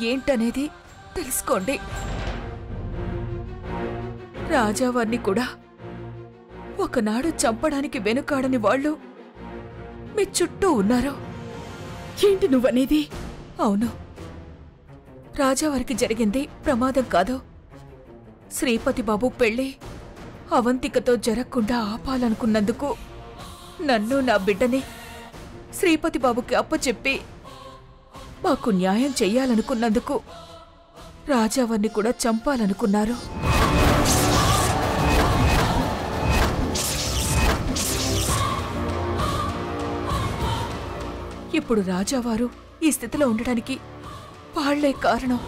ఏంటనేది తెలుసుకోండి. రాజావారిని కూడా ఒకనాడు చంపడానికి వెనుకాడని వాళ్ళు మీ చుట్టూ ఉన్నారు. ఏంటి నువ్వనేది? అవును, రాజావారికి జరిగింది ప్రమాదం కాదు. శ్రీపతిబాబు పెళ్లి అవంతికతో జరగకుండా ఆపాలనుకున్నందుకు, నన్ను నా బిడ్డని శ్రీపతిబాబుకి అప్పచెప్పి మాకు న్యాయం చెయ్యాలనుకున్నందుకు రాజావారిని కూడా చంపాలనుకున్నారు. ఇప్పుడు రాజావారు ఈ స్థితిలో ఉండడానికి వాళ్లే కారణం.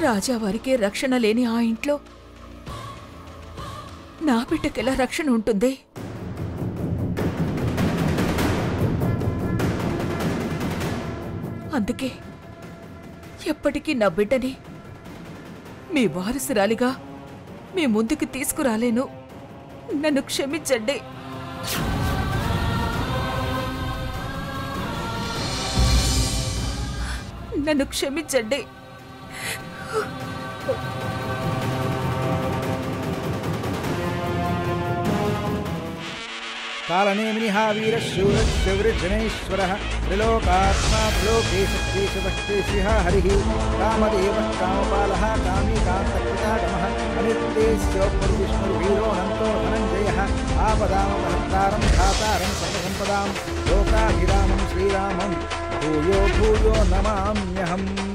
రాజావారికి రక్షణ లేని ఆ ఇంట్లో నా బిడ్డకెలా రక్షణ ఉంటుంది? అందుకే ఎప్పటికీ నా బిడ్డని మీ వారసురాలిగా మీ ముందుకు తీసుకురాలేను. నన్ను క్షమించండి. నన్ను క్షమించండి. कालनेमिनिहा वीरशूरशौर्यजनैश्वरः त्रिलोकात्मा त्रिलोकेशक्तिशतक्तेशिः हरिः कामदेवः कामपालः कामी कान्तकृतागमः अनित्येश्योपरिविष्णुर्वीरोऽनन्तो धनञ्जयः आपदामपहर्तारं धातारं सर्वसम्पदां लोकाभिरामं श्रीरामं भूयो भूयो नमाम्यहम्.